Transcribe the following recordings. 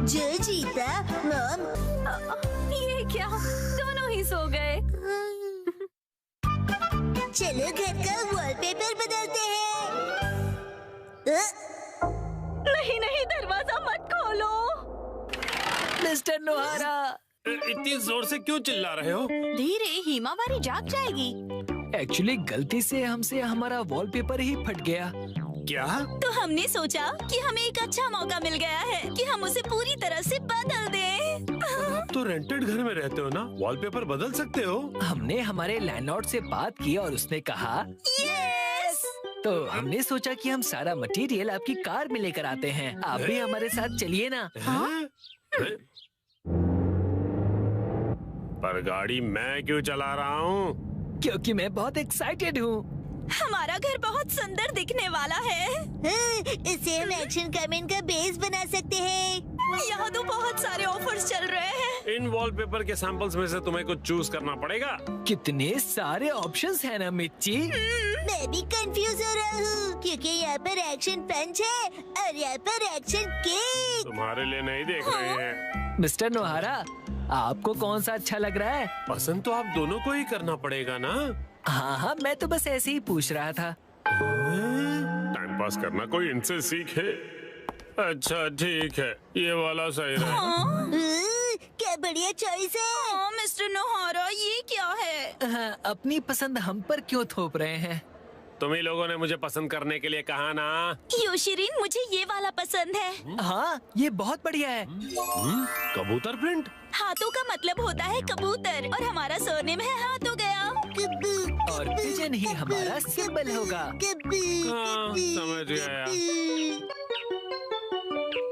जो जीता मॉम। ये क्या, दोनों ही सो गए। चलो घर का वॉलपेपर बदलते हैं। नहीं नहीं, दरवाजा मत खोलो। मिस्टर नोहारा, इतनी जोर से क्यों चिल्ला रहे हो? धीरे, हिमावारी जाग जाएगी। एक्चुअली गलती से हमसे हमारा वॉलपेपर ही फट गया। क्या? तो हमने सोचा कि हमें एक अच्छा मौका मिल गया है कि हम उसे पूरी तरह से बदल दें। तो रेंटेड घर में रहते हो ना, वॉलपेपर बदल सकते हो। हमने हमारे लैंडलॉर्ड से बात की और उसने कहा यस। तो हमने सोचा कि हम सारा मटेरियल आपकी कार में लेकर आते हैं। आप भी हमारे साथ चलिए ना। हैं? पर गाड़ी मैं क्यों चला रहा हूँ? क्योंकि मैं बहुत एक्साइटेड हूँ। हमारा घर बहुत सुंदर दिखने वाला है। इसे हम एक्शन कमेंट का बेस बना सकते हैं। यहाँ तो बहुत सारे ऑफर्स चल रहे हैं। इन वॉलपेपर के सैंपल्स में से तुम्हें कुछ चूज करना पड़ेगा। कितने सारे ऑप्शंस हैं ना मिर्ची। मैं भी कंफ्यूज हो रहा हूँ क्योंकि यहाँ पर एक्शन पंच है और यहाँ पर एक्शन केक। तुम्हारे लिए नहीं देख रहे हैं। मिस्टर नोहारा, आपको कौन सा अच्छा लग रहा है? पसंद तो आप दोनों को ही करना पड़ेगा ना। हाँ हाँ, मैं तो बस ऐसे ही पूछ रहा था। टाइम पास करना कोई इनसे सीखे। अच्छा ठीक है, ये वाला सही रहेगा। क्या बढ़िया चॉइस है। हाँ, मिस्टर नोहारा, ये क्या है? हाँ, अपनी पसंद हम पर क्यों थोप रहे हैं? तुम ही लोगों ने मुझे पसंद करने के लिए कहा ना। योशिरीन, मुझे ये वाला पसंद है। हाँ, ये बहुत बढ़िया है। कबूतर प्रिंट। हाथों का मतलब होता है कबूतर और हमारा सरनेम है हाथ हो गया। और पिजन ही हमारा सिंबल होगा। हाँ, समझ गया।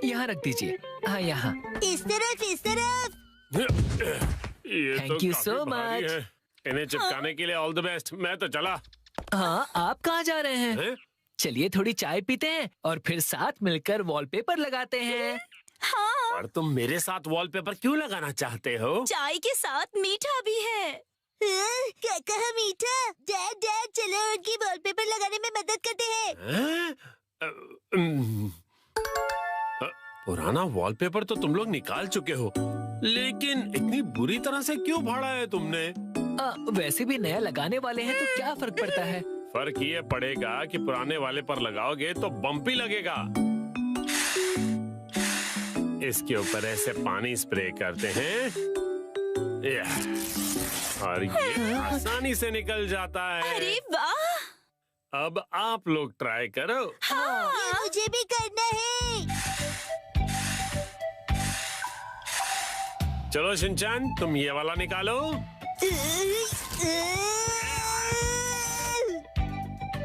यहाँ रख दीजिए। हाँ, यहाँ। इस तरफ इस तरफ। ये Thank तो you काफी so भारी much. है। इन्हें चिपकाने के लिए ऑल द बेस्ट। मैं तो चला। हाँ, आप कहाँ जा रहे हैं? हैं? चलिए थोड़ी चाय पीते हैं और फिर साथ मिलकर वॉलपेपर लगाते हैं। हाँ, और तुम मेरे साथ वॉलपेपर क्यों लगाना चाहते हो? चाय के साथ मीठा भी है। क्या कहा मीठा? डैड डैड चलो उनकी वॉलपेपर लगाने में मदद करते हैं। हैं? पुराना वॉलपेपर तो तुम लोग निकाल चुके हो, लेकिन इतनी बुरी तरह से क्यों फाड़ा है तुमने? वैसे भी नया लगाने वाले हैं तो क्या फर्क पड़ता है? फर्क ये पड़ेगा कि पुराने वाले पर लगाओगे तो बम्पी लगेगा। इसके ऊपर ऐसे पानी स्प्रे करते हैं और ये आसानी से निकल जाता है। अरे वाह! अब आप लोग ट्राई करो। ये मुझे भी करना है। चलो शिनचैन, तुम ये वाला निकालो।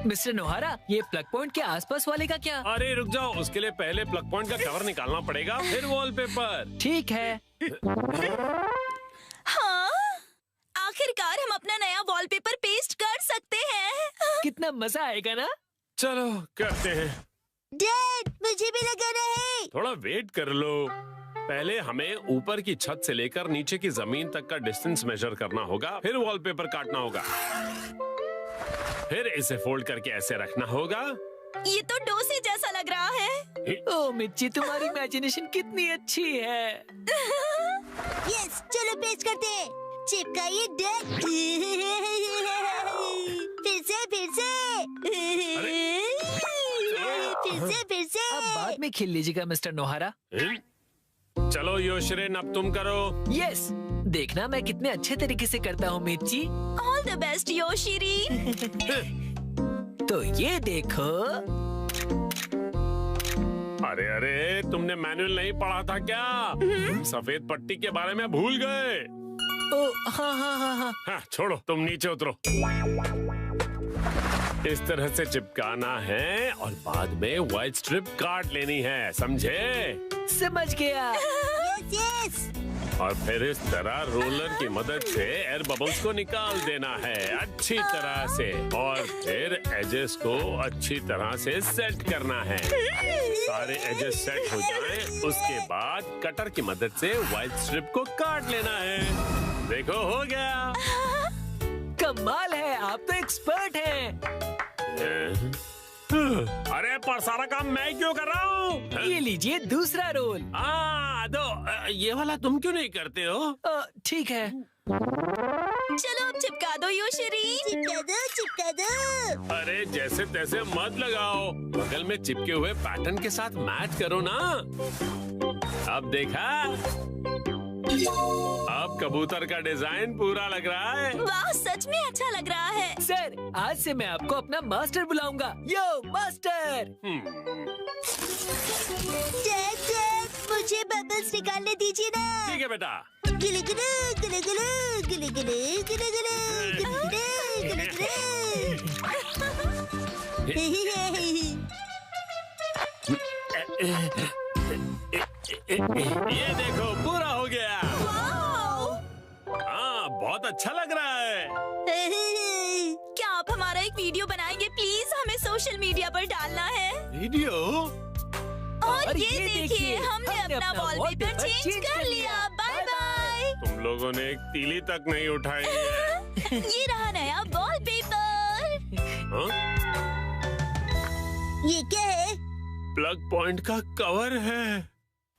मिस्टर नोहारा, ये प्लग पॉइंट के आसपास वाले का क्या? अरे रुक जाओ, उसके लिए पहले प्लग पॉइंट का कवर निकालना पड़ेगा, फिर वॉलपेपर। ठीक है। हाँ, आखिरकार हम अपना नया वॉलपेपर पेस्ट कर सकते हैं। कितना मजा आएगा ना? चलो करते हैं। डैड मुझे भी लगाना है। थोड़ा वेट कर लो। पहले हमें ऊपर की छत से लेकर नीचे की जमीन तक का डिस्टेंस मेजर करना होगा, फिर वॉलपेपर काटना होगा, फिर इसे फोल्ड करके ऐसे रखना होगा। ये तो डोसे जैसा लग रहा है। ओ मिर्ची, तुम्हारी इमेजिनेशन कितनी अच्छी है। यस, चलो पेस्ट करते हैं। चिपकाइए डैड। फिर से फिर से। अब बाद में खेल लीजिएगा मिस्टर नोहारा। चलो योशरेन, अब तुम करो। यस, देखना मैं कितने अच्छे तरीके से करता हूँ मिर्ची। ऑल द बेस्ट योशिरी। तो ये देखो। अरे अरे, तुमने मैनुअल नहीं पढ़ा था क्या? सफेद पट्टी के बारे में भूल गए। ओ हाँ हाँ हाँ हाँ। हाँ, छोड़ो, तुम नीचे उतरो। इस तरह से चिपकाना है और बाद में व्हाइट स्ट्रिप काट लेनी है, समझे? समझ गया। यस। और फिर इस तरह रोलर की मदद से एयर बबल्स को निकाल देना है अच्छी तरह से, और फिर एजेस को अच्छी तरह से सेट करना है। सारे एजेस सेट हो जाएं, उसके बाद कटर की मदद से व्हाइट स्ट्रिप को काट लेना है। देखो, हो गया। कमाल है, आप तो एक्सपर्ट हैं। अरे पर सारा काम मैं क्यों कर रहा हूँ? ये लीजिए दूसरा रोल। दो ये वाला तुम क्यों नहीं करते हो? ठीक है। चलो अब चिपका दो योशरी। चिपका दो। अरे जैसे तैसे मत लगाओ, बगल में चिपके हुए पैटर्न के साथ मैच करो ना। अब देखा, अब कबूतर का डिजाइन पूरा लग रहा है। वाह, सच में अच्छा लग रहा है। सर, आज से मैं आपको अपना मास्टर बुलाऊंगा। यो मास्टर। डैड, मुझे बबल्स निकालने दीजिए ना। ठीक है बेटा। गिले गिले गिले गिले गिले गिले गिले गिले गिले गिले। ये देखो, पूरा हो गया। हाँ, बहुत अच्छा लग रहा है। क्या आप हमारा एक वीडियो बनाएंगे प्लीज? हमें सोशल मीडिया पर डालना है। वीडियो? और ये देखिए, हमने अपना वॉलपेपर चेंज कर लिया। Bye bye. तुम लोगों ने एक तीली तक नहीं उठाई है। ये रहा नया वॉलपेपर। हाँ? ये क्या है? प्लग पॉइंट का कवर है।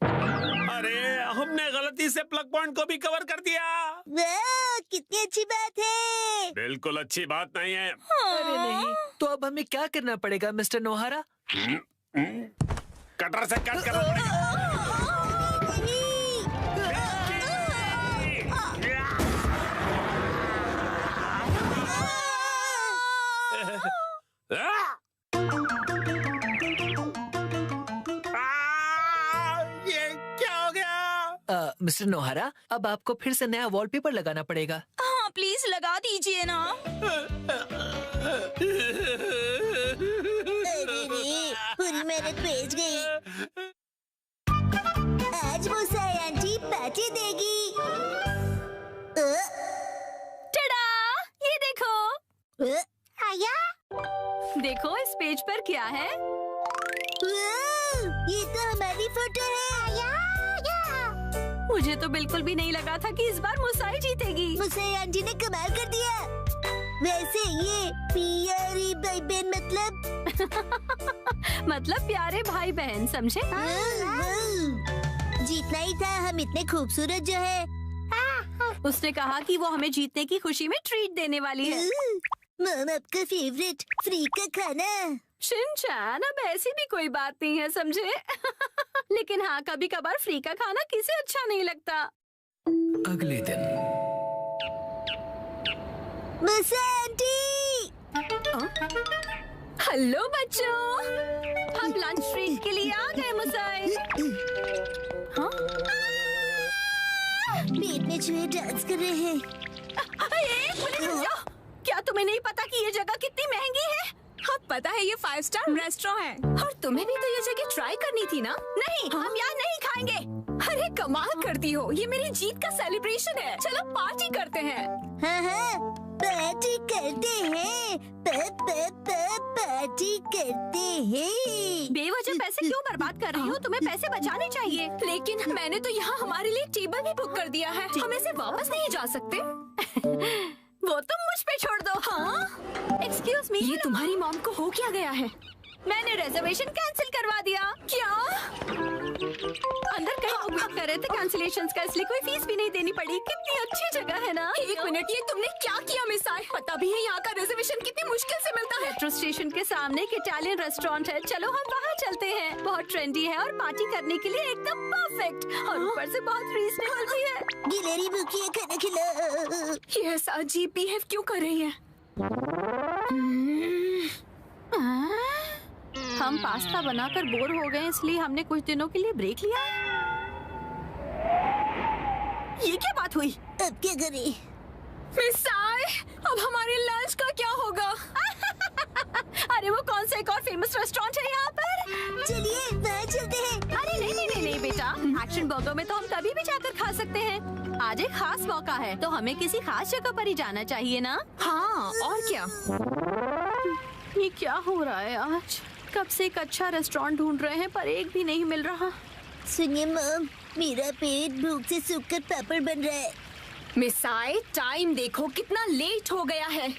अरे, हमने गलती से प्लग पॉइंट को भी कवर कर दिया। वाह, कितनी अच्छी बात है। बिल्कुल अच्छी बात नहीं है। अरे नहीं, तो अब हमें क्या करना पड़ेगा मिस्टर नोहारा? कटर से कट करना पड़ेगा। ये क्या हो गया? मिस्टर नोहारा, अब आपको फिर से नया वॉलपेपर लगाना पड़ेगा। हाँ, प्लीज लगा दीजिए ना। पूरी मेहनत बेच गई। आज मुसाई आंटी पार्टी देगी। टडा, ये देखो। आया? देखो इस पेज पर क्या है। ये तो हमारी फोटो है। आया? मुझे तो बिल्कुल भी नहीं लगा था कि इस बार मुसाई जीतेगी। मुसाई आंटी ने कमाल कर दिया। वैसे ये प्यारी भाई बहन मतलब प्यारे भाई बहन, समझे? जीतना ही था, हम इतने खूबसूरत जो है। उसने कहा कि वो हमें जीतने की खुशी में ट्रीट देने वाली है। मम, आपका फेवरेट फ्री का खाना। शिनचैन, अब ऐसी भी कोई बात नहीं है, समझे? लेकिन हाँ, कभी कभार फ्री का खाना किसे अच्छा नहीं लगता। अगले दिन। मुसाई आंटी। हेलो बच्चों, हम लंच ट्रीट के लिए आ गए। मुसाई, हाँ? पेट में चूहे डांस कर रहे हैं। क्या तुम्हें नहीं पता कि ये जगह कितनी महंगी है? हाँ, पता है, ये 5 स्टार रेस्टोरेंट है। और तुम्हें भी तो ये जगह ट्राई करनी थी ना? नहीं, हम यहाँ नहीं खाएंगे। अरे कमाल करती हो, ये मेरी जीत का सेलिब्रेशन है। चलो पार्टी करते हैं। हाँ, पार्टी करते हैं। पार्टी करते हैं। बेवजह पैसे क्यों बर्बाद कर रही हो? तुम्हें पैसे बचाने चाहिए। लेकिन मैंने तो यहाँ हमारे लिए टेबल भी बुक कर दिया है। हम ऐसे वापस नहीं जा सकते। वो तुम मुझ पे छोड़ दो। हाँ? एक्सक्यूज मी, ये तुम्हारी मॉम को हो क्या गया है? मैंने रिजर्वेशन कैंसिल करवा दिया। क्या? अंदर कहीं उपयोग कर रहे थे कैंसिलेशंस का, इसलिए कोई फीस भी नहीं देनी पड़ी। कितनी अच्छी जगह है ना? एक मिनट, ये तुमने क्या किया मिसाई? पता भी है यहाँ का रिजर्वेशन कितनी मुश्किल से मिलता है। मेट्रो स्टेशन के सामने एक इटालियन रेस्टोरेंट है। चलो हम वहाँ चलते हैं। बहुत ट्रेंडी है और पार्टी करने के लिए एकदम परफेक्ट, और ऊपर से बहुत रीजनेबल भी है। गिलहरी भूखी है, खाना खिला। ये ऐसा अजीब बिहेव क्यों कर रही है? हम पास्ता बनाकर बोर हो गए, इसलिए हमने कुछ दिनों के लिए ब्रेक लिया है। ये क्या बात हुई? अब क्या करें? मिसाई, अब हमारे लंच का क्या होगा? अरे वो कौन सा एक और फेमस रेस्टोरेंट है यहाँ पर? चलिए वहाँ चलते हैं। अरे नहीं बेटा, एक्शन बर्गर में तो हम कभी भी जाकर खा सकते हैं। आज एक खास मौका है, तो हमें किसी खास जगह पर ही जाना चाहिए ना? हाँ, और क्या? ये क्या हो रहा है आज? कब से एक अच्छा रेस्टोरेंट ढूंढ रहे हैं, पर एक भी नहीं मिल रहा। सुनिए मॉम, मेरा पेट भूख से सूखकर पापड़ बन रहा है। मिसाई, टाइम देखो, कितना लेट हो गया है।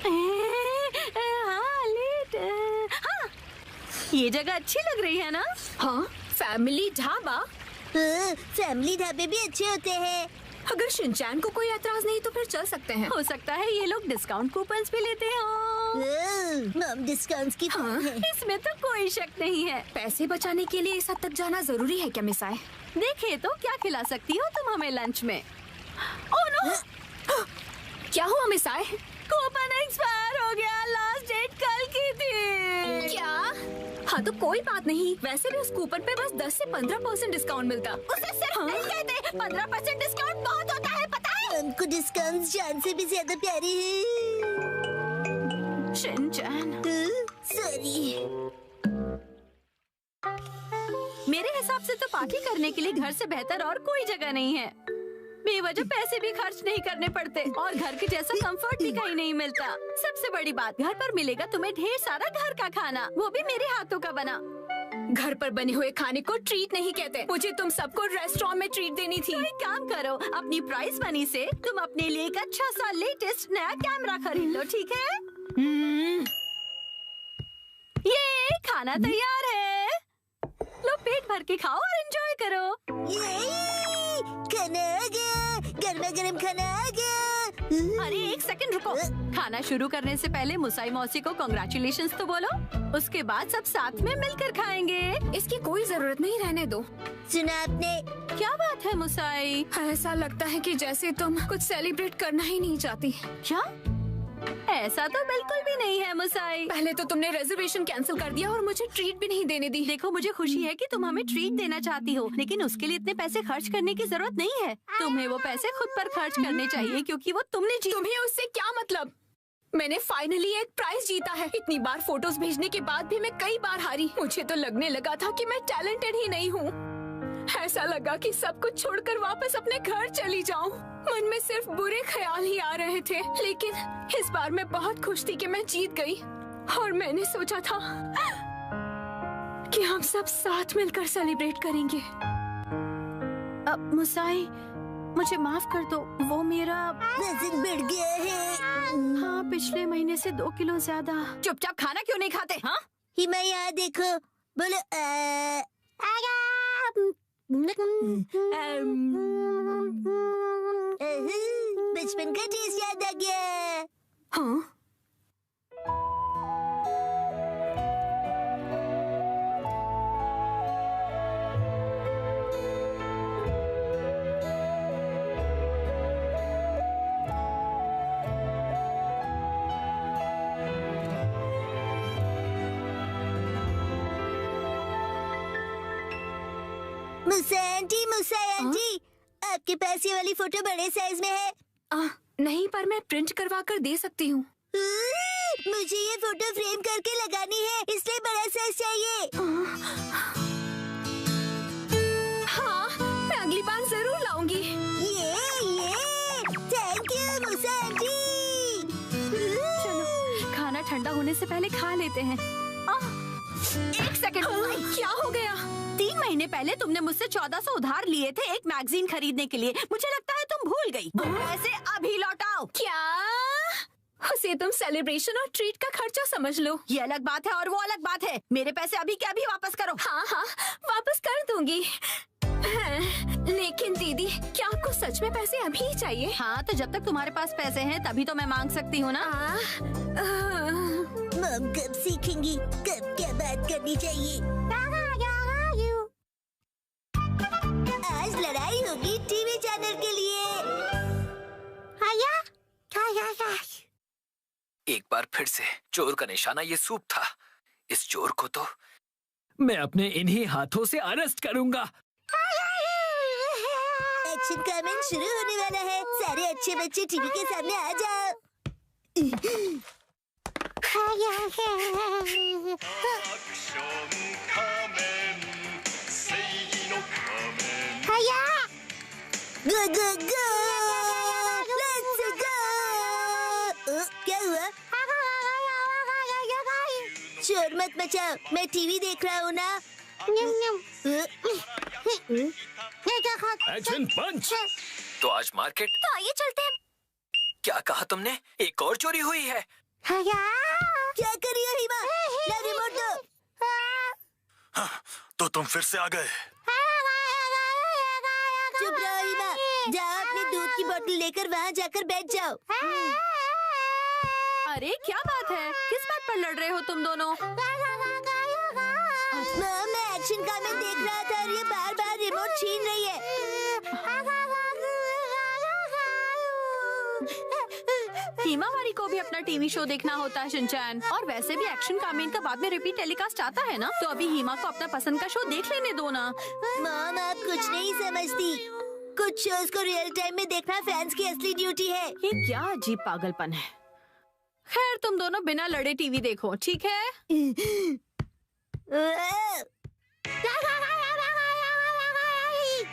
हाँ, लेट। हाँ, ये जगह अच्छी लग रही है ना? हाँ, फैमिली ढाबा। फैमिली ढाबे भी अच्छे होते हैं। अगर शिनचैन को कोई एतराज नहीं तो फिर चल सकते हैं। हो सकता है ये लोग डिस्काउंट कूपन्स भी लेते हो। मम डिस्काउंट्स की हाँ। है। इसमें तो कोई शक नहीं है। पैसे बचाने के लिए इस हद तक जाना जरूरी है क्या मिसाई? देखे तो क्या खिला सकती हो तुम हमें लंच में? Oh no! क्या हुआ मिसाई? कूपन एक्सपायर हो गया। लास्ट डेट कल की थी। क्या? हाँ तो कोई बात नहीं, वैसे भी उस कूपन पे बस 10 से 15% डिस्काउंट मिलता। उसे सिर्फ नहीं कहते 15% डिस्काउंट बहुत होता है, पता है? हमको डिस्काउंट जान से भी ज्यादा प्यारे हैं। Shinchan, sorry. मेरे हिसाब से तो पार्टी करने के लिए घर से बेहतर और कोई जगह नहीं है। बेवजह पैसे भी खर्च नहीं करने पड़ते और घर के जैसा कंफर्ट भी कहीं नहीं मिलता। सबसे बड़ी बात, घर पर मिलेगा तुम्हें ढेर सारा घर का खाना, वो भी मेरे हाथों का बना। घर पर बने हुए खाने को ट्रीट नहीं कहते। मुझे तुम सबको रेस्टोरेंट में ट्रीट देनी थी। तो एक काम करो, अपनी प्राइस मनी से तुम अपने लिए एक अच्छा सा लेटेस्ट नया कैमरा खरीद लो, ठीक है? ये खाना तैयार है, लो पेट भर के खाओ और एंजॉय करो। खाना आ गया, गर्मा गर्म खाना आ गया। अरे एक सेकंड रुको, खाना शुरू करने से पहले मुसाई मौसी को कांग्रेचुलेशंस तो बोलो, उसके बाद सब साथ में मिलकर खाएंगे। इसकी कोई जरूरत नहीं, रहने दो। सुना आपने? क्या बात है मुसाई? ऐसा लगता है कि जैसे तुम कुछ सेलिब्रेट करना ही नहीं चाहती। क्या? ऐसा तो बिल्कुल भी नहीं है मुसाई। पहले तो तुमने रिजर्वेशन कैंसिल कर दिया और मुझे ट्रीट भी नहीं देने दी। देखो मुझे खुशी है कि तुम हमें ट्रीट देना चाहती हो, लेकिन उसके लिए इतने पैसे खर्च करने की जरूरत नहीं है। तुम्हें वो पैसे खुद पर खर्च करने चाहिए क्योंकि वो तुमने तुम्हें उससे क्या मतलब? मैंने फाइनली एक प्राइज जीता है। इतनी बार फोटोज भेजने के बाद भी मैं कई बार हारी। मुझे तो लगने लगा था कि मैं टैलेंटेड ही नहीं हूँ। ऐसा लगा कि सब कुछ छोड़कर वापस अपने घर चली जाऊं। मन में सिर्फ बुरे ख्याल ही आ रहे थे, लेकिन इस बार मैं बहुत खुश थी कि मैं जीत गई। और मैंने सोचा था कि हम सब साथ मिलकर सेलिब्रेट करेंगे। अब मुसाई मुझे माफ कर दो, वो मेरा वजन बढ़ गया है। हाँ पिछले महीने से 2 किलो ज्यादा। चुपचाप खाना क्यों नहीं खाते? हाँ हिमा यहाँ देखो, बोलो बचपन का टेस्ट याद आ गया। हाँ मुसा आंटी, आपके पास ये वाली फोटो बड़े साइज में है? नहीं, पर मैं प्रिंट करवा कर दे सकती हूँ। मुझे ये फोटो फ्रेम करके लगानी है, इसलिए बड़ा साइज चाहिए। हाँ, मैं अगली बार जरूर लाऊंगी। ये थैंक यू मुसा आंटी। चलो खाना ठंडा होने से पहले खा लेते हैं। एक सेकंड, क्या हो गया? 3 महीने पहले तुमने मुझसे 1400 उधार लिए थे एक मैगजीन खरीदने के लिए। मुझे लगता है तुम भूल गई। पैसे अभी लौटाओ। क्या? उसे तुम सेलिब्रेशन और ट्रीट का खर्चा समझ लो। ये अलग बात है और वो अलग बात है। मेरे पैसे अभी के अभी वापस करो। हाँ हाँ, वापस कर दूंगी। लेकिन दीदी, क्या आपको सच में पैसे अभी ही चाहिए? हाँ तो जब तक तुम्हारे पास पैसे हैं तभी तो मैं मांग सकती हूँ ना। मम कब सीखेंगी कब क्या बात करनी चाहिए? आज लड़ाई होगी टीवी चैनल के लिए। एक बार फिर से चोर का निशाना ये सूप था। इस चोर को तो मैं अपने इन्हीं हाथों से अरेस्ट करूंगा। एक्शन कमेंट शुरू होने वाला है। सारे अच्छे बच्चे टीवी के सामने आ जाओ। गो गो गो, लेट्स गो। क्या हुआ? शोर मत मचाओ, मैं टीवी देख रहा हूँ ना। एक्शन पंच। तो आज मार्केट तो आइए चलते हैं। क्या कहा तुमने? एक और चोरी हुई है। क्या करिए हिमा? ला रिमोट दो। तो तुम फिर से आ गए। चुप रहो हिमा, जाओ अपनी दूध की बोतल लेकर वहाँ जाकर बैठ जाओ। अरे क्या बात है, किस बात पर लड़ रहे हो तुम दोनों? मैं एक्शन कामेन देख रहा था और ये बार बार रिमोट छीन रही है। हिमावारी को भी अपना टीवी शो देखना होता है शिनचैन, और वैसे भी एक्शन कामेन का बाद में रिपीट टेलीकास्ट आता है ना, तो अभी हिमा को अपना पसंद का शो देख लेने दो ना। मॉम आप कुछ नहीं समझती, कुछ शोज को रियल टाइम में देखना फैंस की असली ड्यूटी है। ये क्या अजीब पागलपन है। खैर तुम दोनों बिना लड़े टीवी देखो, ठीक है?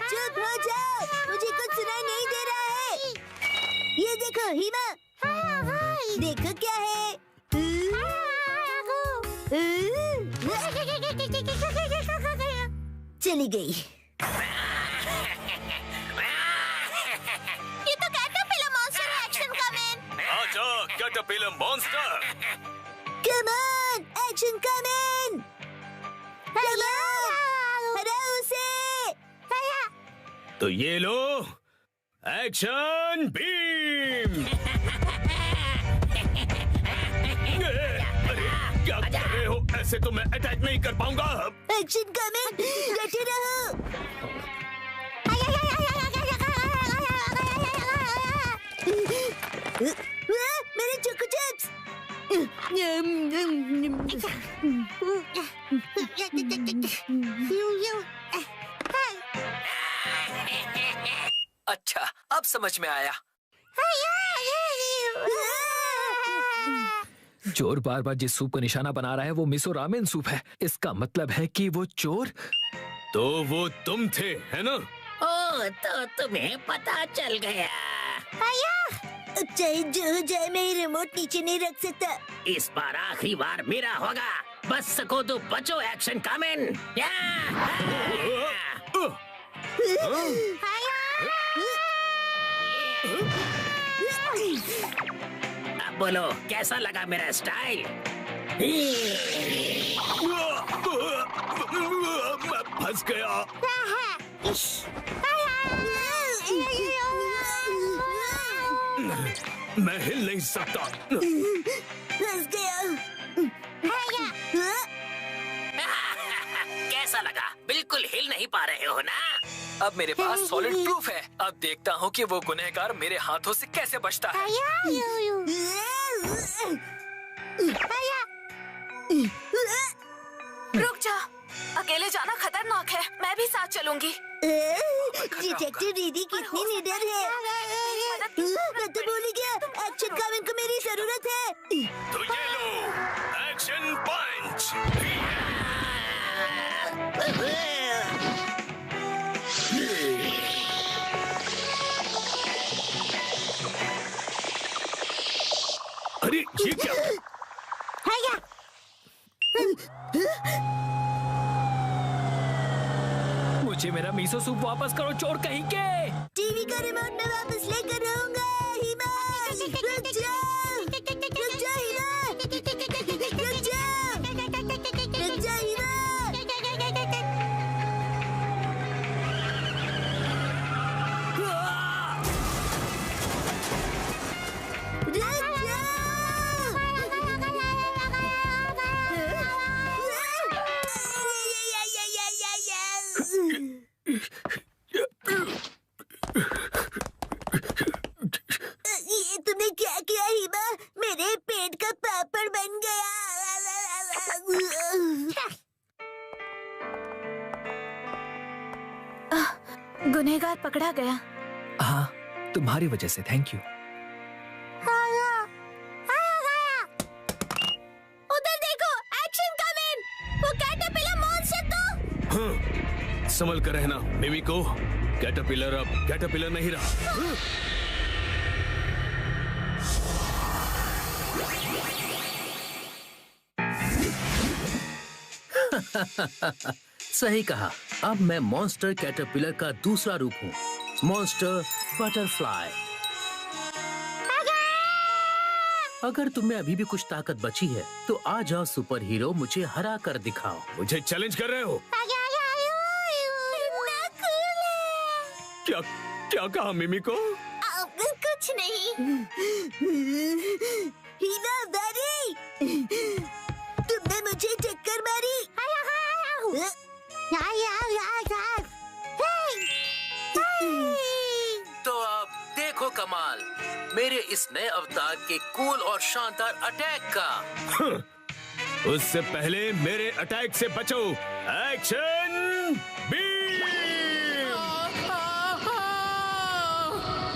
चुप हो जाओ, मुझे कुछ सुनाई नहीं दे रहा है। ये देखो हिमा, देखो क्या है। चली गई। ये तो कैटरपिलर मॉन्स्टर है एक्शन कामेन। अच्छा, caterpillar monster. Come on action Kamen, come on, हराओ उसे। तो ये लो एक्शन बीम। अरे क्या कर रहे हो? ऐसे तो मैं अटैक नहीं कर पाऊंगा। एक्शन कामेन, डटे रहो। मेरे चोको चिप्स। अच्छा, अब समझ में आया। चोर बार बार जिस सूप को निशाना बना रहा है वो मिसो रामेन सूप है। इसका मतलब है कि वो चोर तो वो तुम थे, है ना? ओ, तो तुम्हें पता चल गया। अब चाहे जो हो जाए, मैं ये रिमोट नीचे नहीं रख सकता। इस बार आखिरी बार मेरा होगा। बच सको तो बचो एक्शन कामेन। अब बोलो कैसा लगा मेरा स्टाइल? मैं फंस गया। मैं हिल नहीं सकता। फंस गया। कैसा लगा? बिल्कुल हिल नहीं पा रहे हो ना? अब मेरे पास सॉलिड प्रूफ है। अब देखता हूँ कि वो गुनहगार मेरे हाथों से कैसे बचता है। रुक जा, अकेले जाना खतरनाक है। मैं भी साथ चलूंगी। डिटेक्टिव दीदी कितनी निडर है। मैं तो भूल ही गया, एक्शन कामेन को मेरी जरूरत है। तो ये लो एक्शन पंच। अरे ये क्या? मुझे मेरा मिसो सूप वापस करो, चोर कहीं के। टीवी का रिमोट मैं वापस लेकर आऊंगा। हिमा, रुक जाओ, रुक जाओ हिमा, रुक जाओ, रुक जाओ हिमा। ये तुमने क्या किया हिमा? मेरे पेट का पापड़ बन गया। गुनहगार पकड़ा गया। हाँ, तुम्हारी वजह से। Thank you. उधर देखो, एक्शन कामेन, वो कैटरपिलर मॉन्स्टर तो। हाँ, संभल कर रहना मिमिको। कैटरपिलर अब कैटरपिलर नहीं रहा। सही कहा। अब मैं मॉन्स्टर कैटरपिलर का दूसरा रूप हूँ, मॉन्स्टर बटरफ्लाई। अगर तुम्हें अभी भी कुछ ताकत बची है तो आ जाओ सुपर हीरो, मुझे हरा कर दिखाओ। मुझे चैलेंज कर रहे हो? क्या क्या कहा मिमी को? कुछ नहीं। हीना दादी, तुमने मुझे टक्कर मारी। तो अब देखो कमाल मेरे इस नए अवतार के कूल और शानदार अटैक का। उससे पहले मेरे अटैक से बचो। Action beam!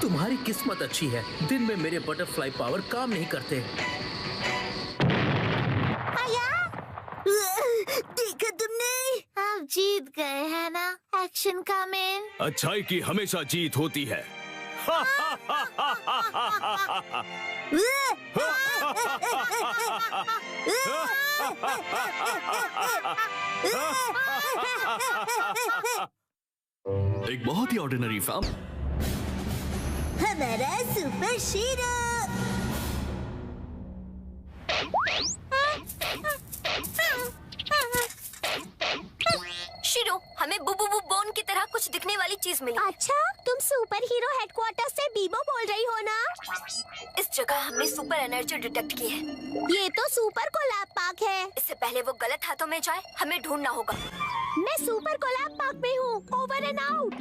तुम्हारी किस्मत अच्छी है, दिन में मेरे बटरफ्लाई पावर काम नहीं करते। देखा तुमने? आप जीत गए हैं ना एक्शन का मैन। अच्छाई की हमेशा जीत होती है। एक बहुत ही ऑर्डिनरी फैम। हमारा सुपर शीरो। शीरो, हमें बुबू बोन की तरह कुछ दिखने वाली चीज मिली। अच्छा, तुम सुपर हीरो हेडक्वार्टर से बीबो बोल रही हो ना? इस जगह हमने सुपर एनर्जी डिटेक्ट की है। ये तो सुपर कोलैब पार्क है। इससे पहले वो गलत हाथों में जाए, हमें ढूंढना होगा। मैं सुपर कोलैब पार्क में हूँ। Over and out.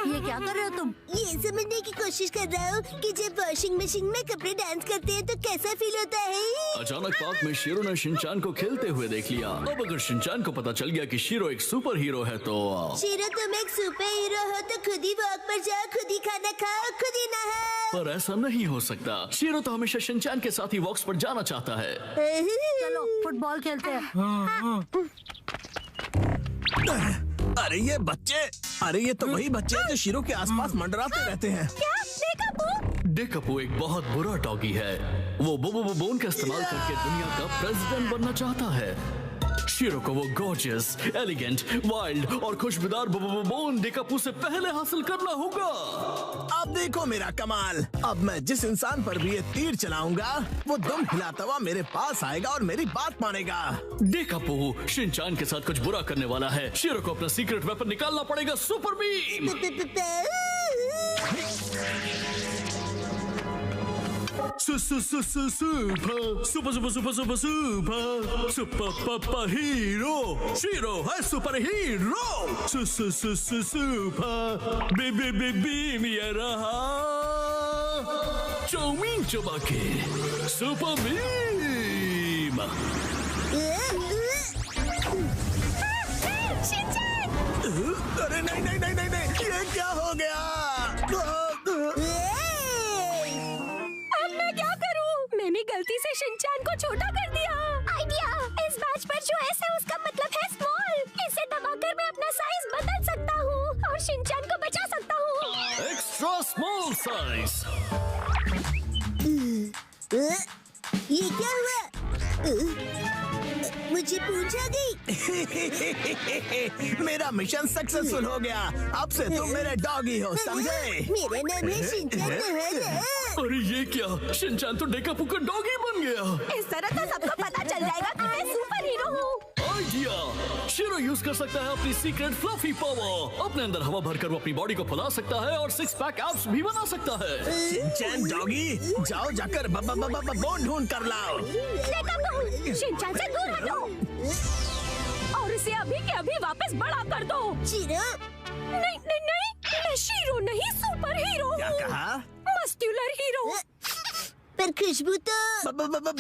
ये क्या कर रहे हो तुम? ये समझने की कोशिश कर रहा हूँ कि जब वॉशिंग मशीन में कपड़े डांस करते हैं तो कैसा फील होता है। अचानक पार्क में शीरो ने शिनचान को खेलते हुए देख लिया। अब अगर शिनचान को पता चल गया कि शीरो एक सुपर हीरो है तो शीरो, तुम एक सुपर हीरो हो तो खुद ही वॉक पर जाओ, खुद ही खाना खाओ, खुद ही नहाओ। पर ऐसा नहीं हो सकता। शीरो तो हमेशा शिनचान के साथ ही वॉक्स पर जाना चाहता है। चलो फुटबॉल खेलते हैं। अरे ये बच्चे, अरे ये तो वही बच्चे हैं जो शीरो के आसपास मंडराते रहते हैं। डेकापू एक बहुत बुरा डॉगी है। वो बुबू बोन का इस्तेमाल करके दुनिया का प्रेसिडेंट बनना चाहता है। शीरो को वो गॉर्जियस, एलिगेंट, वाइल्ड और खुशबूदार बुबू बोन डेकापू से पहले हासिल करना होगा। अब देखो मेरा कमाल। अब मैं जिस इंसान पर भी ये तीर चलाऊंगा वो दम हिलाता हुआ मेरे पास आएगा और मेरी बात मानेगा। डेकापू शिनचान के साथ कुछ बुरा करने वाला है। शीरो को अपना सीक्रेट वेपन निकालना पड़ेगा, super beam. Super hero shero है, सुपर हीरो। सुपर बीम ये रहा चौमीन चबा के सुपर बीम। अरे नहीं नहीं नहीं नहीं नहीं, ये क्या हो गया? मैंने गलती से शिनचान को छोटा कर दिया। आइडिया, इस बैच पर जो एस है उसका मतलब है स्मॉल। इसे दबाकर मैं अपना साइज बदल सकता हूँ और शिनचान को बचा सकता हूँ। Extra small size. ये क्या हुआ? मुझे पूछा गई। मेरा मिशन सक्सेसफुल हो गया। अब से तुम मेरे डॉगी हो, समझे? मेरा नाम है शिनचान। अरे ये क्या, शिनचान तो डेकापू का डॉगी बन गया। इस तरह तो सबको पता चल जाएगा कि मैं सुपर हीरो हूँ। आइडिया, शीरो यूज कर सकता है अपनी सीक्रेट फ्लफी पावर। अपने अंदर हवा भरकर वो अपनी बॉडी को फैला सकता है और 6 पैक एब्स भी बना सकता है। शिनचान डॉगी, जाओ जाकर बोन ढूंढ कर लाओ। शिनचान से दूर हटो और उसे अभी के अभी वापस बड़ा कर दो। शीरो, नहीं नहीं नहीं, मैं शीरो नहीं सुपर हीरो क्या हूँ। कहा? Muscular hero. पर खुशबू तो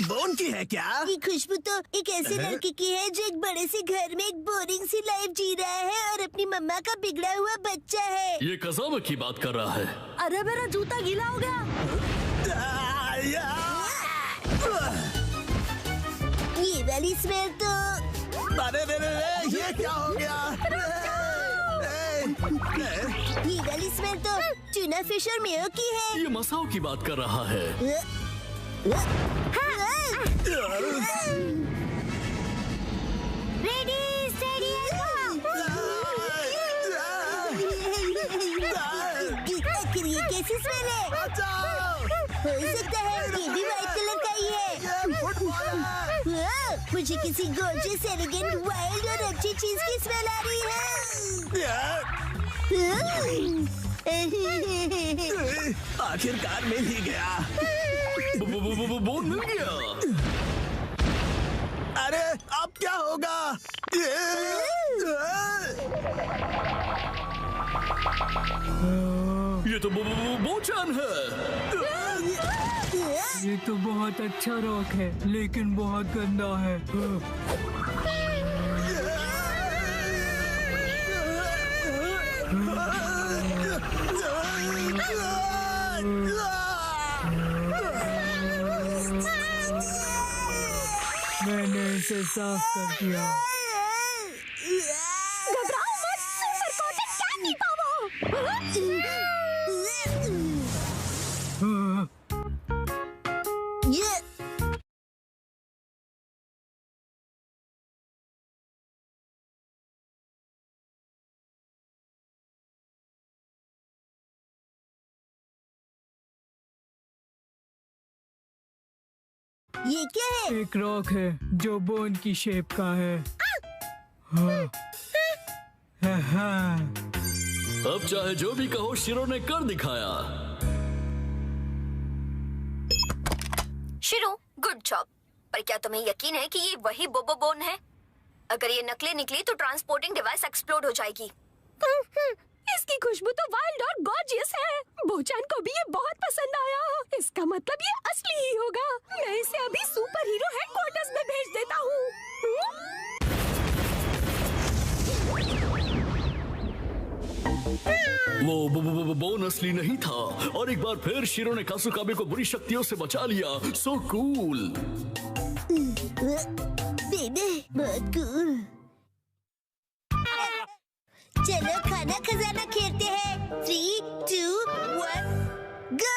बोन की है क्या? ये खुशबू तो एक ऐसे लड़के की है जो एक बड़े से घर में एक बोरिंग सी लाइफ जी रहा है और अपनी मम्मा का बिगड़ा हुआ बच्चा है। ये कज़ामा की बात कर रहा है। अरे मेरा जूता गीला हो गया। ये वाली स्मेल तो अरे ये क्या हो गया? ये वाली स्मेल तो टूना फिश और मेयो की है। ये मसाओ की बात कर रहा है। रेडी स्टेडी आखिर ये कैसी स्मेल है? हो सकता है ये भी व्हाइट कलर का ही है। मुझे किसी गॉर्जियस, एलिगेंट, वाइल्ड और अच्छी चीज की स्मेल आ रही है। आखिरकार मिल ही गया। बोन मिल गया। अरे अब क्या होगा? ये तो बोचान है। ये तो बहुत अच्छा रॉक है, लेकिन बहुत गंदा है। मैंने इसे साफ कर दिया। घबराओ मत, सुपर कॉटन कैंडी पावो। ये क्या है? एक रॉक है जो बोन की शेप का है। हाँ। हाँ। अब चाहे जो भी कहो, शिरो ने कर दिखाया। शिरो, गुड जॉब। पर क्या तुम्हें यकीन है कि ये वही बोबो बोन है? अगर ये नकली निकली तो ट्रांसपोर्टिंग डिवाइस एक्सप्लोड हो जाएगी। इसकी खुशबू तो वाइल्ड और गॉर्जियस है। बोचान को भी ये बहुत पसंद आया। इसका मतलब ये असली ही होगा। मैं इसे अभी सुपर हीरो हेडक्वार्टर्स में भेज देता हूँ। वो बोन असली नहीं था और एक बार फिर शिरो ने कासुकाबे को बुरी शक्तियों से बचा लिया। So cool. बेबे बहुत कूल। चलो खाना खजाना खेलते हैं। 3, 2, 1, गो।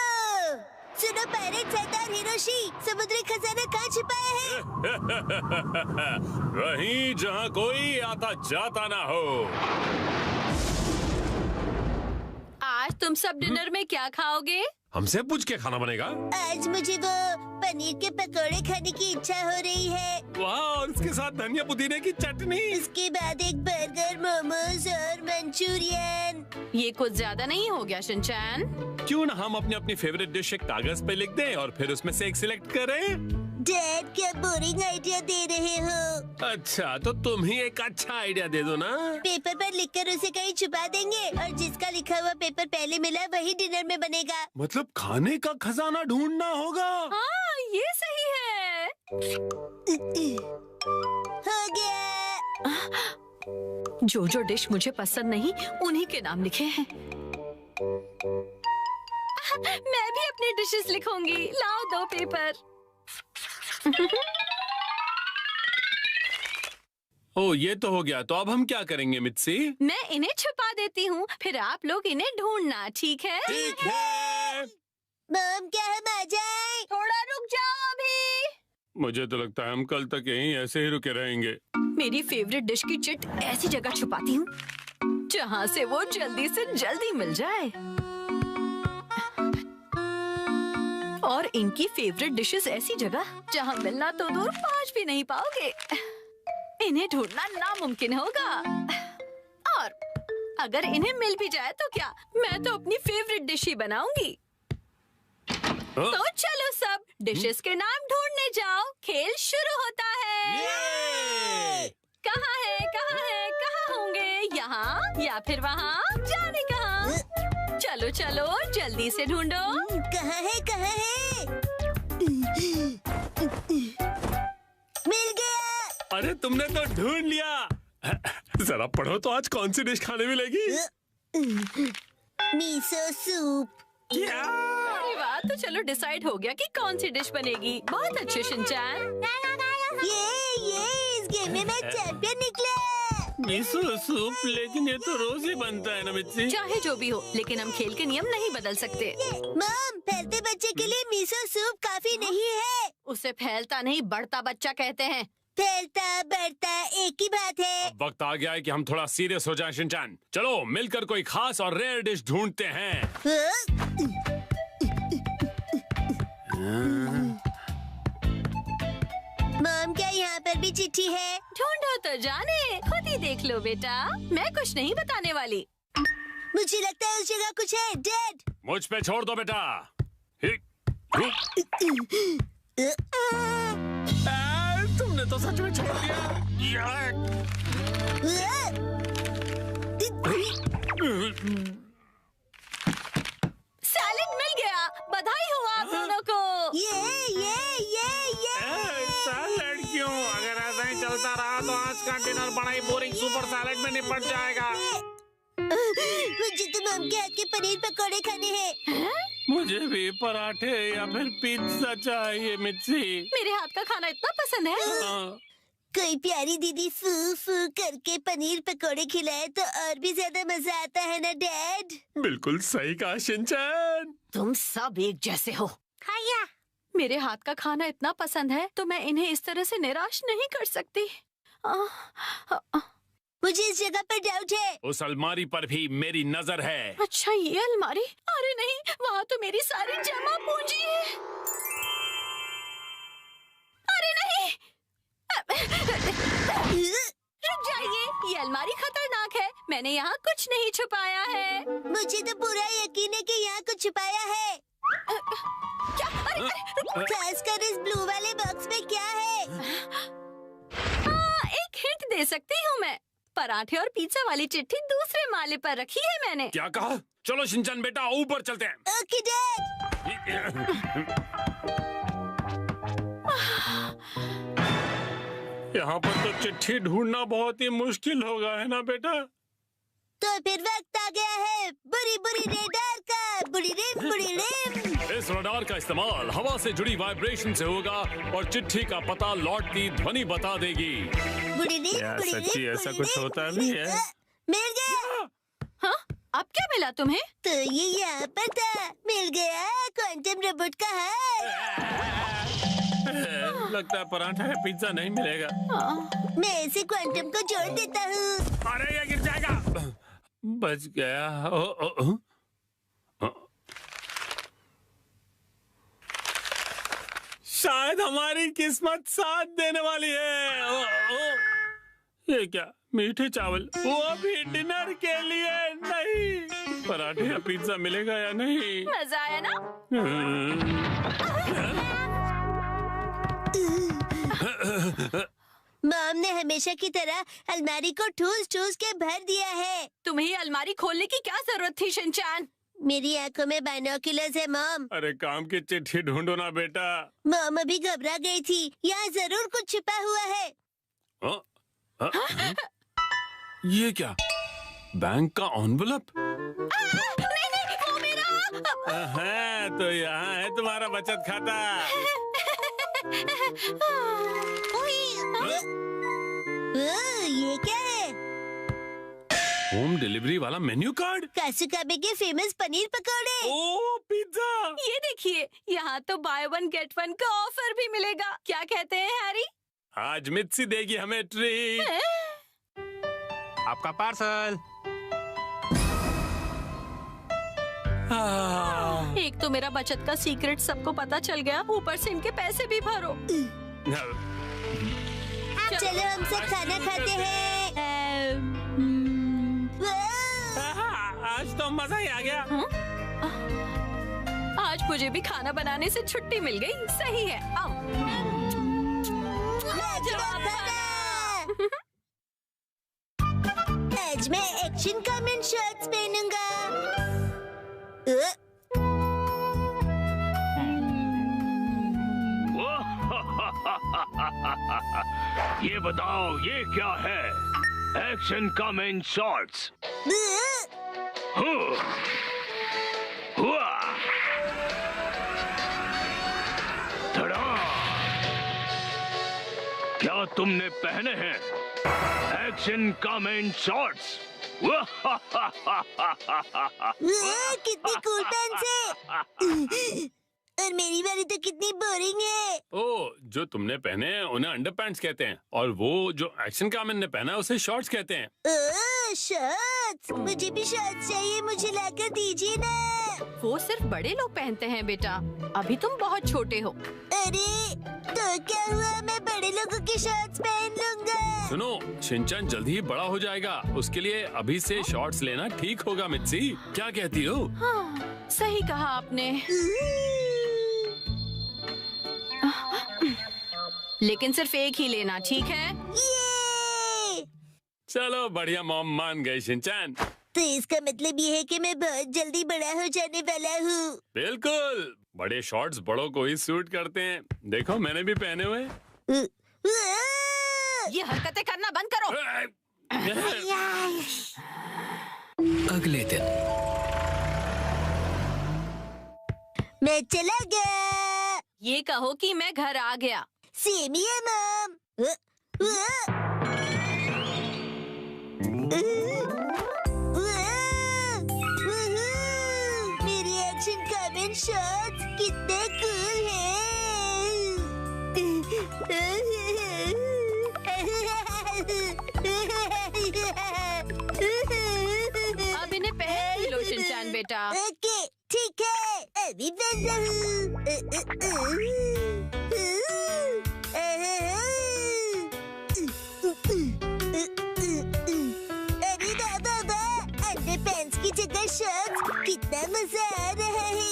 सुनो पायरेट सरदार हिरोशी, समुद्री खजाना कहाँ छिपाया है? वहीं जहाँ कोई आता जाता ना हो। आज तुम सब डिनर में क्या खाओगे? हमसे पूछ के खाना बनेगा। आज मुझे वो पनीर के पकौड़े खाने की इच्छा हो रही है। वाह, और उसके साथ धनिया पुदीने की चटनी। उसके बाद एक बर्गर, मोमोज और मंचूरियन। ये कुछ ज्यादा नहीं हो गया शिनचैन? क्यों ना हम अपनी अपनी फेवरेट डिश एक कागज पे लिख दें और फिर उसमें से एक सिलेक्ट करें। डैड क्या बोरिंग आइडिया दे रहे हो? अच्छा, तो तुम ही एक अच्छा आइडिया दे दो ना। पेपर पर लिखकर उसे कहीं छुपा देंगे और जिसका लिखा हुआ पेपर पहले मिला वही डिनर में बनेगा। मतलब खाने का खजाना ढूंढना होगा। हाँ, ये सही है। हो गया। जो जो डिश मुझे पसंद नहीं उन्हीं के नाम लिखे हैं। मैं भी अपनी डिशेस लिखूंगी। लाओ 2 पेपर। ओ, ये तो हो गया। तो अब हम क्या करेंगे मित्सी? मैं इन्हें छुपा देती हूँ, फिर आप लोग इन्हें ढूंढना। ठीक है? ठीक है। मॉम क्या हम आ जाएं? थोड़ा रुक जाओ अभी। मुझे तो लगता है हम कल तक यहीं ऐसे ही रुके रहेंगे। मेरी फेवरेट डिश की चिट ऐसी जगह छुपाती हूँ जहाँ से वो जल्दी से जल्दी मिल जाए। और इनकी फेवरेट डिशेस ऐसी जगह जहाँ मिलना तो दूर पहुँच भी नहीं पाओगे। इन्हें ढूंढना नामुमकिन होगा। और अगर इन्हें मिल भी जाए तो क्या, मैं तो अपनी फेवरेट डिश ही बनाऊंगी। तो चलो सब डिशेस के नाम ढूंढने जाओ। खेल शुरू होता है। कहाँ है, कहाँ है, कहाँ होंगे? यहाँ या फिर वहाँ? जाने कहाँ? चलो चलो जल्दी से ढूंढो। कहाँ है, कहाँ है? मिल गया। अरे तुमने तो ढूंढ लिया। जरा पढ़ो तो आज कौन सी डिश खाने मिलेगी? Miso soup. अरे वाह, तो चलो डिसाइड हो गया कि कौन सी डिश बनेगी। बहुत अच्छे शिनचैन। ये इस गेम में मैं चैंपियन निकला। मिसो सूप, लेकिन ये तो रोज ही बनता है ना मित्सी। चाहे जो भी हो, लेकिन हम खेल के नियम नहीं बदल सकते। मॉम, फैलते बच्चे के लिए मिसो सूप काफी नहीं है। उसे फैलता नहीं बढ़ता बच्चा कहते हैं। फैलता बढ़ता एक ही बात है। अब वक्त आ गया है कि हम थोड़ा सीरियस हो जाएं शिनचैन। चलो मिलकर कोई खास और रेयर डिश ढूंढते हैं। मॉम क्या यहाँ पर भी चिट्ठी है। ढूंढो तो जाने, खुद ही देख लो बेटा, मैं कुछ नहीं बताने वाली। मुझे लगता है उस जगह कुछ है। डैड, मुझ पे छोड़ दो बेटा। तुमने तो सच में छोड़ दिया। सैलेड मिल गया, बधाई हो आप दोनों को। ये सैलेड क्यों? अगर ऐसा ही चलता रहा तो आज का डिनर बड़ा ही बोरिंग सुपर सैलेड में निपट जाएगा। मुझे तो मम के हाथ के पनीर पकौड़े खाने हैं। मुझे भी पराठे या फिर पिज्जा चाहिए मिर्ची। मेरे हाथ का खाना इतना पसंद है। कोई प्यारी दीदी फू फू करके पनीर पकौड़े खिलाए तो और भी ज्यादा मजा आता है ना डैड? बिल्कुल सही कहा शिनचैन। तुम सब एक जैसे हो। खाया। मेरे हाथ का खाना इतना पसंद है तो मैं इन्हें इस तरह से निराश नहीं कर सकती। मुझे इस जगह पर डाउट है। उस अलमारी पर भी मेरी नजर है। अच्छा, ये अलमारी? अरे नहीं, वहाँ तो मेरी सारी जमा पूंजी है। अरे नहीं, रुक जाइए, ये अलमारी खतरनाक है। मैंने यहाँ कुछ नहीं छुपाया है। मुझे तो पूरा यकीन है कि यहाँ कुछ छुपाया है। क्या? अरे खासकर इस ब्लू वाले बॉक्स में क्या है? एक हिंट दे सकती हूँ मैं। पराठे और पिज्जा वाली चिट्ठी दूसरे माले पर रखी है मैंने। क्या कहा? चलो शिनचैन बेटा ऊपर चलते हैं। Okay dad. यहाँ पर तो चिट्ठी ढूंढना बहुत ही मुश्किल होगा, है ना बेटा? तो फिर वक्त आ गया है बुरी बुरी रेडार का। बुरी रिम। इस रडार का इस्तेमाल हवा से जुड़ी वाइब्रेशन से होगा और चिट्ठी का पता लौटती ध्वनि बता देगी। बुरी रिम। यार, सच्ची ऐसा कुछ होता भी है? मिल गया। हाँ, अब क्या मिला तुम्हें? तो ये यहाँ पर था। मिल गया क्वांटम रोबोट का हार। लगता है पराठा या पिज्जा नहीं मिलेगा। मैं इसे क्वांटम को जोड़ देता हूँ। अरे ये गिर जाएगा। बच गया। शायद हमारी किस्मत साथ देने वाली है। ये क्या? मीठे चावल, वो भी डिनर के लिए नहीं। पराठे या पिज्जा मिलेगा या नहीं? मजा आया ना? मॉम ने हमेशा की तरह अलमारी को ठूस ठूस के भर दिया है। तुम्हें ये अलमारी खोलने की क्या जरूरत थी शिनचैन? मेरी आंखों में बाइनोक्यूलर्स है मॉम। अरे काम की चिट्ठी ढूंढो ना बेटा। मॉम अभी घबरा गई थी। यहाँ जरूर कुछ छिपा हुआ है। ये क्या? बैंक का एनवेलप? नहीं, वो मेरा। हाँ, तो यहाँ है तुम्हारा बचत खाता। ये क्या है? होम डिलीवरी वाला मेन्यू कार्ड। कासुकाबे के फेमस पनीर पकौड़े। ओ पिज्जा। ये देखिए, यहाँ तो बाय वन गेट वन का ऑफर भी मिलेगा। क्या कहते हैं हैरी? आज मित्सी देगी हमें ट्रीट। आपका पार्सल। एक तो मेरा बचत का सीक्रेट सबको पता चल गया, ऊपर से इनके पैसे भी भरो। चलो हम सब खाना खाते हैं। आज तो मजा ही आ गया। आज मुझे भी खाना बनाने से छुट्टी मिल गई। सही है, आओ। आज मैं एक्शन कमेंट शर्ट्स पहनूंगा। ये बताओ, ये क्या है? Action comment shorts. क्या तुमने पहने हैं एक्शन कमेंट शॉर्ट्स? कितनी कूल पैंट्स है। और मेरी वाली तो कितनी बोरिंग है। ओ, जो तुमने पहने हैं उन्हें अंडरपैंट्स कहते हैं और वो जो एक्शन का मैंने पहना है उसे शॉर्ट्स कहते हैं। शॉर्ट्स। शॉर्ट्स, मुझे भी शॉर्ट्स चाहिए, मुझे लाकर दीजिए ना। वो सिर्फ बड़े लोग पहनते हैं बेटा, अभी तुम बहुत छोटे हो। अरे तो क्या हुआ, मैं बड़े लोगों की शॉर्ट्स पहन लूंगा। सुनो, शिनचैन जल्दी ही बड़ा हो जाएगा, उसके लिए अभी से शॉर्ट्स लेना ठीक होगा। मित्सी, क्या कहती हो? हाँ, सही कहा आपने। लेकिन सिर्फ एक ही लेना, ठीक है? ये चलो बढ़िया, मॉम मान गई शिनचैन। तो इसका मतलब ये है कि मैं बहुत जल्दी बड़ा हो जाने वाला हूँ। बिल्कुल, बड़े शॉर्ट्स बड़ों को ही सूट करते हैं। देखो मैंने भी पहने हुए। ये हरकतें करना बंद करो। अगले दिन मैं चला गया। ये कहो कि मैं घर आ गया। सेम ही है मॉम। मेरी एक्शन कमेंट शॉट्स कितने कूल अब इन्हें पहन लो शिनचैन बेटा। ओके ठीक है, अभी पहन रहा अरे बाबा, अंडरपैंट्स की जगह शॉर्ट्स, कितना मजा आ रहा है।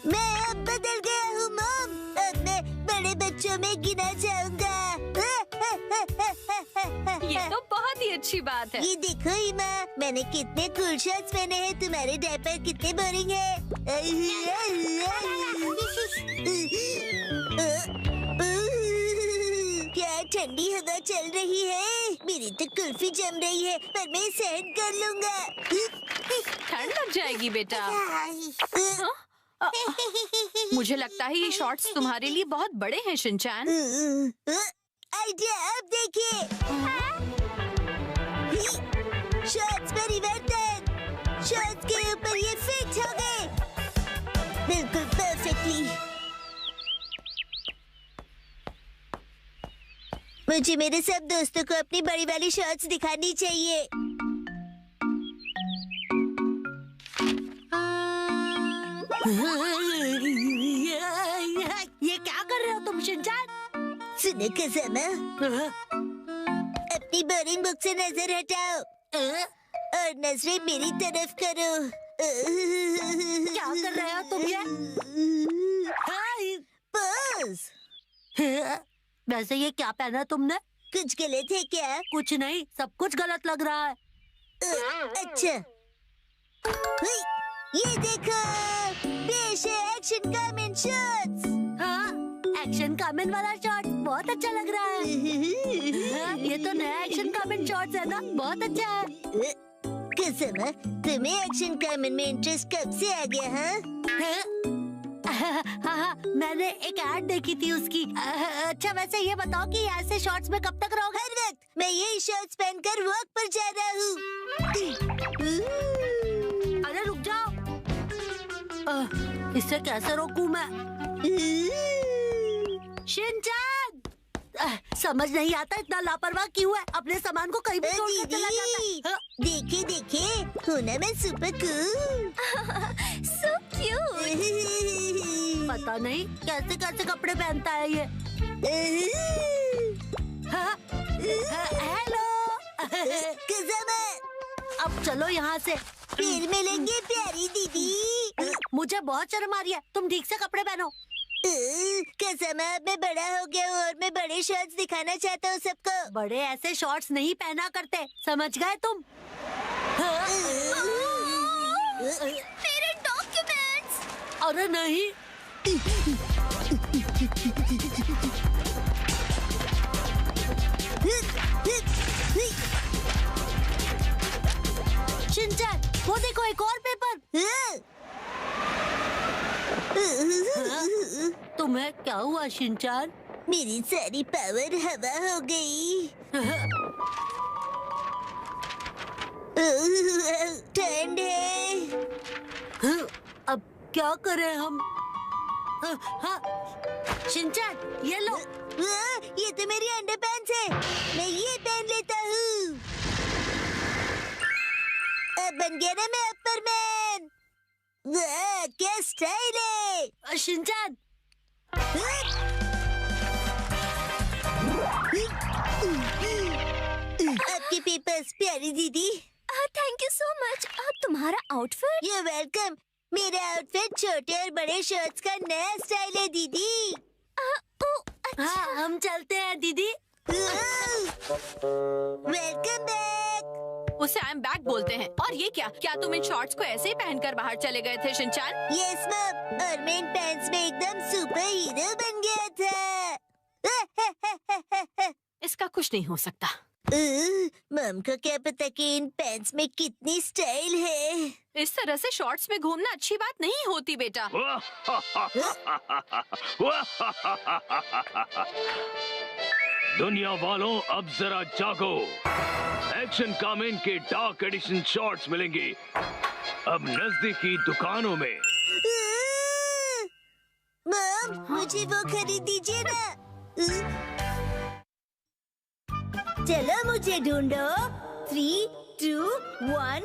मैं अब बदल गया हूँ मॉम, अब मैं बड़े बच्चों में गिना जाऊंगा। ये तो बहुत ही अच्छी बात है। ये देखो इमा, मैंने कितने कूल शॉर्ट्स पहने हैं, तुम्हारे डायपर कितने बोरिंग है। क्या ठंडी हवा चल रही है, मेरी तो कुल्फी जम रही है, पर मैं सहन कर लूंगा। ठंड लग जाएगी बेटा। मुझे लगता है ये शॉर्ट्स तुम्हारे लिए बहुत बड़े हैं शिनचैन। आइडिया, अब देखिए। शॉर्ट्स परिवर्तन, शॉर्ट्स के ऊपर ये फिट हो गए बिल्कुल परफेक्टली। मुझे मेरे सब दोस्तों को अपनी बड़ी वाली शॉर्ट्स दिखानी चाहिए। ये क्या कर रहे हो तुम शिनचैन? सुनो कज़ामा, अपनी बोरिंग बुक से नजर हटाओ और नजरें मेरी तरफ करो। क्या कर रहे हो तुम ये? बस। वैसे ये क्या पहना तुमने? कुछ गलत है क्या? कुछ नहीं, सब कुछ गलत लग रहा है। अच्छा, ये देखो, पेश है एक्शन कमेंट शॉट्स। हाँ, एक्शन कमेंट वाला शॉट बहुत अच्छा लग रहा है। हाँ, ये तो नया एक्शन कमेंट शॉट्स है ना, बहुत अच्छा है। कज़ामा, तुम्हें एक्शन कमेंट में इंटरेस्ट कब से आ गया? हाँ, मैंने एक ऐड देखी थी उसकी। अच्छा वैसे ये बताओ कि ऐसे शॉर्ट्स में कब तक रहोगे? हर वक्त। मैं यही शॉर्ट्स पहनकर वॉक पर जा रहा हूँ। अरे रुक जाओ, इससे कैसे रोकूं मैं? शिनचैन, समझ नहीं आता इतना लापरवाह क्यों है, अपने सामान को कहीं भी छोड़कर चला जाता है। देखे देखे, हूँ ना मैं सुपर कूल। So cute। पता नहीं कैसे कैसे कपड़े पहनता है ये। हेलो कज़ामा, अब चलो यहाँ से। फिर मिलेंगे प्यारी दीदी। मुझे बहुत शर्म आ रही है, तुम ठीक से कपड़े पहनो। कज़ामा, मैं बड़ा हो गया हूँ और मैं बड़े शॉर्ट्स दिखाना चाहता हूँ सबको। बड़े ऐसे शॉर्ट्स नहीं पहना करते, समझ गए तुम? मेरे डॉक्यूमेंट्स। अरे नहीं, शिनचैन, वो देखो एक और पेपर। तुम्हें क्या हुआ शिनचैन? मेरी सारी पावर हवा हो गई। ठंड है। अब क्या करें हम? हाँ, शिनचैन ये लो। ये तो मेरी अंडरपैंट्स है, मैं ये पहन लेता हूँ। बन गया ना मैं अपर मैन। क्या स्टाइल है। शिनचान आपके पेपर्स प्यारी दीदी। Thank you so much. तुम्हारा आउटफिट? You welcome. मेरा आउटफिट छोटे और बड़े शर्ट्स का नया स्टाइल है दीदी। हाँ, हम चलते हैं दीदी। Welcome back. उसे आई एम बैक बोलते हैं। और ये क्या तुम इन शॉर्ट्स को ऐसे ही पहनकर बाहर चले गए थे शिनचान? यस मैम, और मैं इन पैंट्स में एकदम सुपर हीरो बन गया था। इसका कुछ नहीं हो सकता। मम को क्या पता कि इन पैंट्स में कितनी स्टाइल है। इस तरह से शॉर्ट्स में घूमना अच्छी बात नहीं होती बेटा। दुनिया वालों, अब जरा जागो। एक्शन कामेन के डार्क एडिशन शॉर्ट्स मिलेंगे अब नजदीकी दुकानों में। मम, मुझे वो खरीद दीजिए ना। चलो मुझे ढूंढो। 3, 2, 1